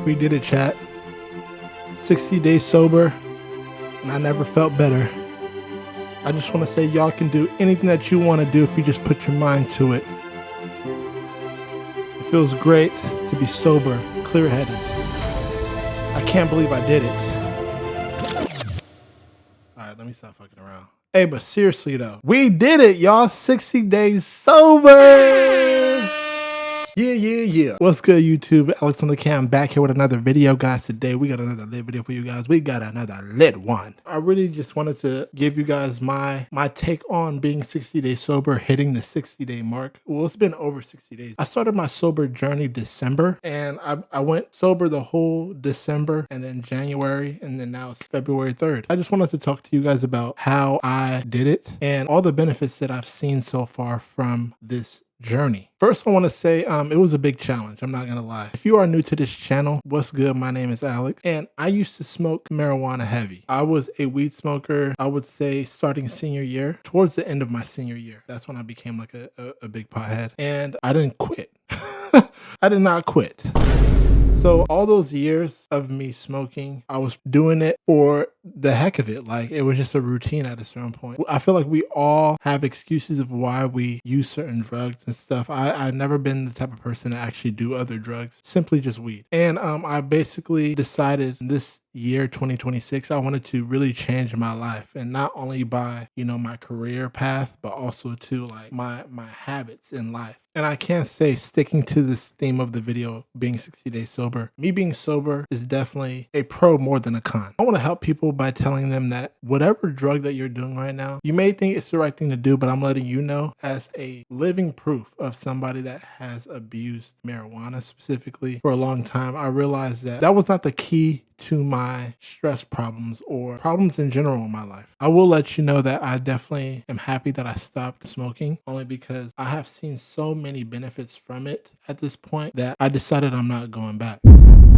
We did it, chat. 60 days sober, and I never felt better. I just want to say y'all can do anything that you want to do if you just put your mind to it. It feels great to be sober, clear-headed. I can't believe I did it. All right, let me stop fucking around. Hey, but seriously though, we did it, y'all. 60 days sober. Yeah. What's good, YouTube? Alex on the cam back here with another video, guys. Today we got another lit video for you guys. We got another lit one. I really just wanted to give you guys my take on being 60 days sober, hitting the 60-day mark. Well, it's been over 60 days. I started my sober journey December, and I went sober the whole December, and then January, and then now it's February 3rd. I just wanted to talk to you guys about how I did it and all the benefits that I've seen so far from this journey. First, I want to say it was a big challenge. I'm not gonna lie. If you are new to this channel, what's good? My name is Alex, and I used to smoke marijuana heavy. I was a weed smoker, I would say starting senior year. Towards the end of my senior year, that's when I became like a big pothead, and I didn't quit. I did not quit. So all those years of me smoking, I was doing it for the heck of it. Like, it was just a routine at a certain point. I feel like we all have excuses of why we use certain drugs and stuff. I've never been the type of person to actually do other drugs, simply just weed. And I basically decided this year 2026 I wanted to really change my life, and not only by, you know, my career path, but also to like my habits in life. And I can't say, sticking to this theme of the video, being 60 days sober, me being sober is definitely a pro more than a con. I want to help people by telling them that whatever drug that you're doing right now, you may think it's the right thing to do, but I'm letting you know, as a living proof of somebody that has abused marijuana specifically for a long time, I realized that that was not the key to my stress problems or problems in general in my life. I will let you know that I definitely am happy that I stopped smoking, only because I have seen so many benefits from it at this point that I decided I'm not going back.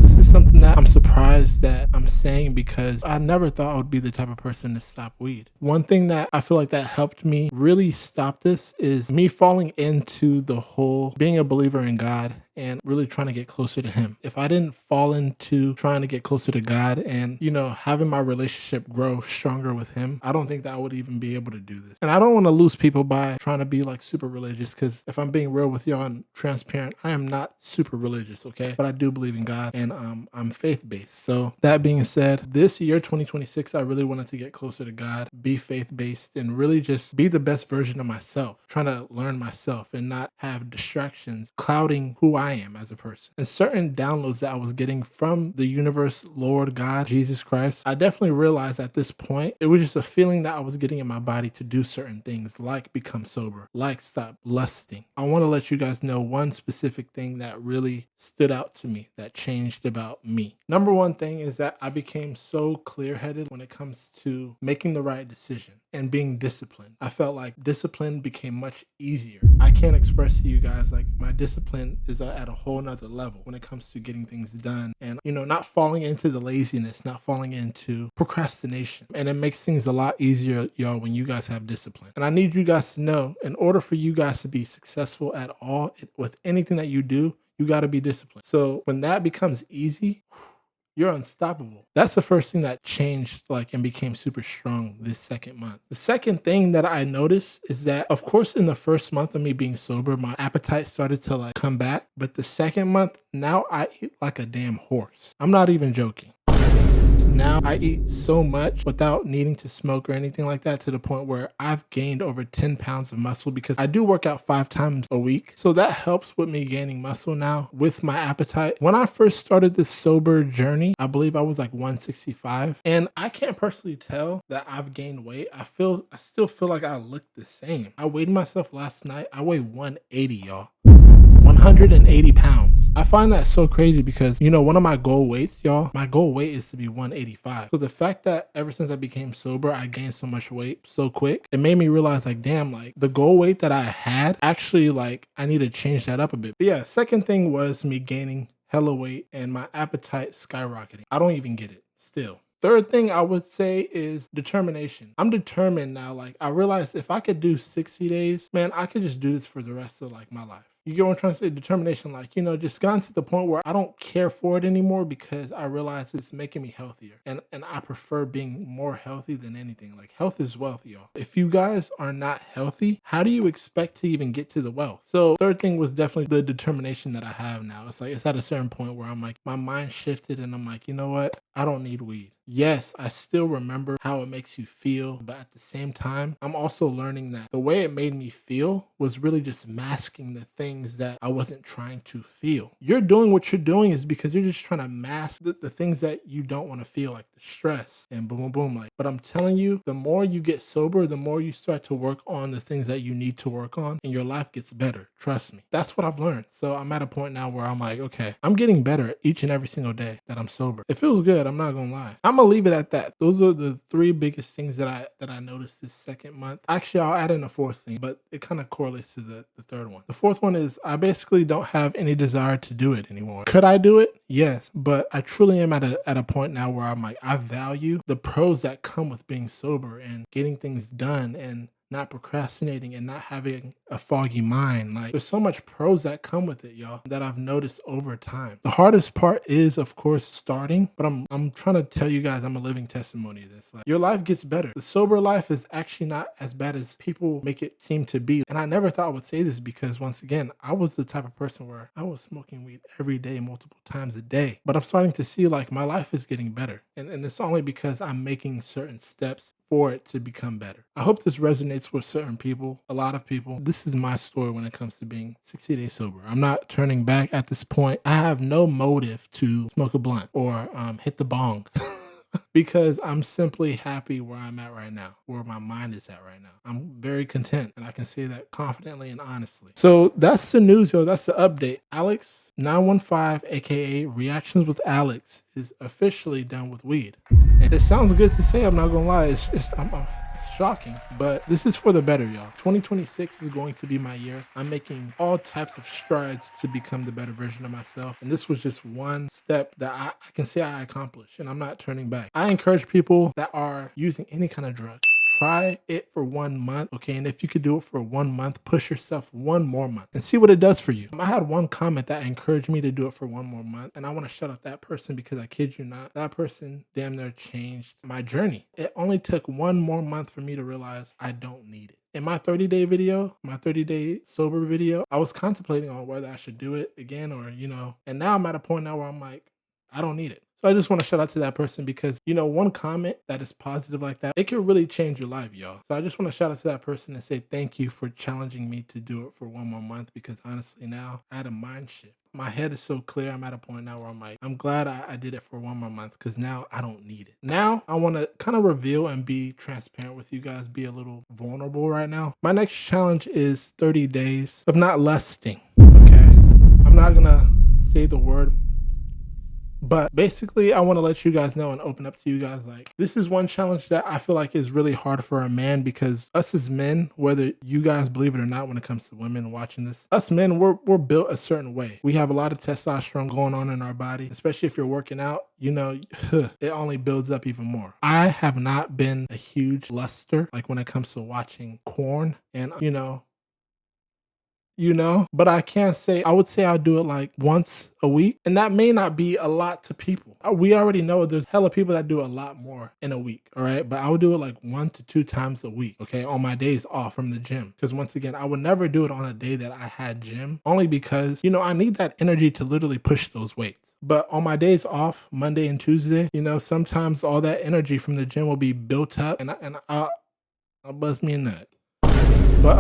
This is something that I'm surprised that I'm saying, because I never thought I would be the type of person to stop weed. One thing that I feel like that helped me really stop this is me falling into the whole being a believer in God and really trying to get closer to him. If I didn't fall into trying to get closer to God and, you know, having my relationship grow stronger with him, I don't think that I would even be able to do this. And I don't want to lose people by trying to be like super religious, because if I'm being real with y'all and transparent, I am not super religious, okay? But I do believe in God, and I'm faith-based. So that being said, this year 2026, I really wanted to get closer to God, be faith-based, and really just be the best version of myself, trying to learn myself and not have distractions clouding who I am as a person. And certain downloads that I was getting from the universe, Lord, God, Jesus Christ, I definitely realized at this point it was just a feeling that I was getting in my body to do certain things, like become sober, like stop lusting. I want to let you guys know one specific thing that really stood out to me, that changed about me. Number one thing is that I became so clear-headed when it comes to making the right decision and being disciplined. I felt like discipline became much easier. I can't express to you guys, like, my discipline is at a whole nother level when it comes to getting things done, and, you know, not falling into the laziness, not falling into procrastination. And it makes things a lot easier, y'all, when you guys have discipline. And I need you guys to know, in order for you guys to be successful at all with anything that you do, you got to be disciplined. So when that becomes easy, you're unstoppable. That's the first thing that changed, like, and became super strong this second month. The second thing that I noticed is that, of course, in the first month of me being sober, my appetite started to like come back. But the second month, now I eat like a damn horse. I'm not even joking. Now I eat so much without needing to smoke or anything like that, to the point where I've gained over 10 pounds of muscle, because I do work out 5 times a week. So that helps with me gaining muscle now with my appetite. When I first started this sober journey, I believe I was like 165, and I can't personally tell that I've gained weight. I still feel like I look the same. I weighed myself last night. I weigh 180, y'all. 180 pounds. I find that so crazy because, you know, one of my goal weights, y'all, my goal weight is to be 185. So the fact that ever since I became sober, I gained so much weight so quick, it made me realize, like, damn, like, the goal weight that I had, actually, like, I need to change that up a bit. But yeah, second thing was me gaining hella weight and my appetite skyrocketing. I don't even get it still. Third thing I would say is determination. I'm determined now. Like, I realized if I could do 60 days, man, I could just do this for the rest of like my life. You get what I'm trying to say? Determination, like, just gotten to the point where I don't care for it anymore because I realize it's making me healthier. And I prefer being more healthy than anything. Like, health is wealth, y'all. If you guys are not healthy, how do you expect to even get to the wealth? So third thing was definitely the determination that I have now. It's like, it's at a certain point where I'm like, my mind shifted and I'm like, you know what? I don't need weed. Yes, I still remember how it makes you feel, but at the same time, I'm also learning that the way it made me feel was really just masking the things that I wasn't trying to feel. You're doing what you're doing is because you're just trying to mask the things that you don't want to feel, like the stress and boom, boom, boom. Like, but I'm telling you, the more you get sober, the more you start to work on the things that you need to work on, and your life gets better. Trust me. That's what I've learned. So I'm at a point now where I'm like, okay, I'm getting better each and every single day that I'm sober. It feels good. I'm not gonna lie. I'm gonna leave it at that. Those are the three biggest things that I noticed this second month. Actually, I'll add in a fourth thing, but it kind of correlates to the third one. The fourth one is I basically don't have any desire to do it anymore. Could I do it? Yes, but I truly am at a point now where I'm like, I value the pros that come with being sober and getting things done and not procrastinating and not having a foggy mind. Like, there's so much pros that come with it, y'all, that I've noticed over time. The hardest part is, of course, starting, but I'm trying to tell you guys I'm a living testimony of this. Like, your life gets better. The sober life is actually not as bad as people make it seem to be. And I never thought I would say this because, once again, I was the type of person where I was smoking weed every day, multiple times a day. But I'm starting to see like my life is getting better. And it's only because I'm making certain steps for it to become better. I hope this resonates with certain people, a lot of people. This is my story when it comes to being 60 days sober. I'm not turning back at this point. I have no motive to smoke a blunt or hit the bong. Because I'm simply happy where I'm at right now, where my mind is at right now. I'm very content, and I can say that confidently and honestly. So that's the news, yo. That's the update. Alex 915, aka Reactions with Alex, is officially done with weed. And it sounds good to say, I'm not gonna lie. I'm shocking, but this is for the better, y'all. 2026 is going to be my year. I'm making all types of strides to become the better version of myself, and this was just one step that I can say I accomplished, and I'm not turning back. I encourage people that are using any kind of drug, try it for 1 month, okay? And if you could do it for 1 month, push yourself one more month and see what it does for you. I had one comment that encouraged me to do it for 1 more month, and I want to shout out that person because I kid you not, that person damn near changed my journey. It only took 1 more month for me to realize I don't need it. In my 30-day video, my 30-day sober video, I was contemplating on whether I should do it again or, and now I'm at a point now where I'm like, I don't need it. So I just want to shout out to that person because, one comment that is positive like that, it can really change your life, y'all. So I just want to shout out to that person and say thank you for challenging me to do it for 1 more month because honestly now I had a mind shift. My head is so clear. I'm at a point now where I'm like, I'm glad I did it for 1 more month because now I don't need it. Now I want to kind of reveal and be transparent with you guys, be a little vulnerable right now. My next challenge is 30 days of not lusting, okay? I'm not going to say the word, but basically, I want to let you guys know and open up to you guys. Like, this is one challenge that I feel like is really hard for a man because us as men, whether you guys believe it or not, when it comes to women watching this, us men, we're built a certain way. We have a lot of testosterone going on in our body, especially if you're working out, it only builds up even more. I have not been a huge luster, like when it comes to watching porn and, but I can't say, I would say I'll do it like once a week. And that may not be a lot to people. We already know there's hella people that do a lot more in a week. All right. But I would do it like 1 to 2 times a week. Okay. On my days off from the gym. Because once again, I would never do it on a day that I had gym only because, I need that energy to literally push those weights. But on my days off, Monday and Tuesday, sometimes all that energy from the gym will be built up and I'll buzz me a nut. But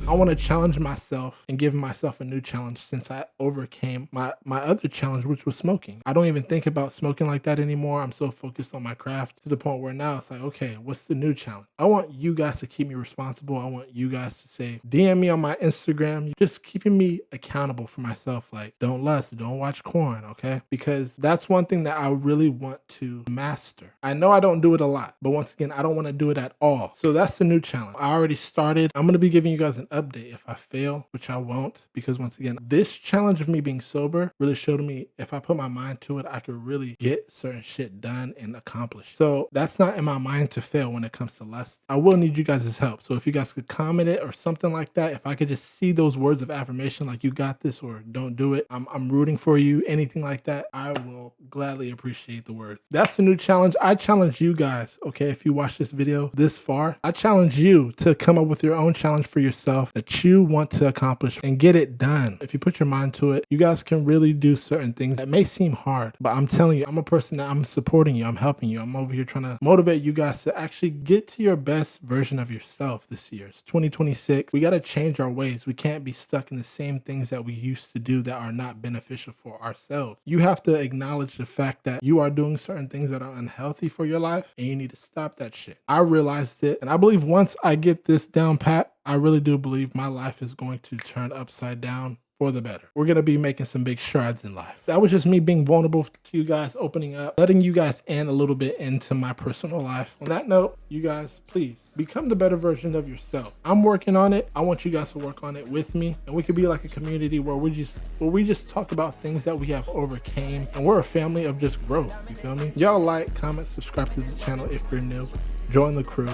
I want to challenge myself and give myself a new challenge since I overcame my other challenge, which was smoking. I don't even think about smoking like that anymore. I'm so focused on my craft to the point where now it's like, okay, what's the new challenge? I want you guys to keep me responsible. I want you guys to say, DM me on my Instagram, just keeping me accountable for myself. Like, don't lust, don't watch porn, okay? Because that's one thing that I really want to master. I know I don't do it a lot, but once again, I don't want to do it at all. So that's the new challenge. I already started. I'm going to be giving you guys an update if I fail, which I won't, because once again, this challenge of me being sober really showed me if I put my mind to it, I could really get certain shit done and accomplished. So that's not in my mind to fail when it comes to lust. I will need you guys' help. So if you guys could comment it or something like that, if I could just see those words of affirmation like you got this or don't do it, I'm rooting for you, anything like that, I will gladly appreciate the words. That's the new challenge. I challenge you guys, okay, if you watch this video this far, I challenge you to come up with your own challenge for yourself that you want to accomplish and get it done. If you put your mind to it, you guys can really do certain things that may seem hard, but I'm telling you, I'm a person that I'm supporting you, I'm helping you, I'm over here trying to motivate you guys to actually get to your best version of yourself this year. It's 2026. We got to change our ways. We can't be stuck in the same things that we used to do that are not beneficial for ourselves. You have to acknowledge the fact that you are doing certain things that are unhealthy for your life and you need to stop that shit. I realized it, and I believe once I get this down pat, I really do believe my life is going to turn upside down for the better. We're going to be making some big strides in life. That was just me being vulnerable to you guys, opening up, letting you guys in a little bit into my personal life. On that note, you guys, please become the better version of yourself. I'm working on it. I want you guys to work on it with me, and we could be like a community where we just talk about things that we have overcame, and we're a family of just growth. You feel me? Y'all like, comment, subscribe to the channel if you're new. Join the crew.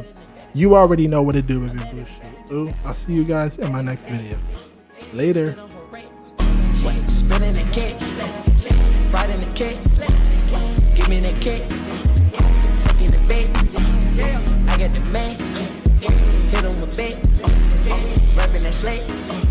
You already know what to do with your blue shit. Ooh, I'll see you guys in my next video. Later. Spinning the cake, riding the cake, give me the cake, taking the bait, I got the man, hit on my bait, rapping that slate.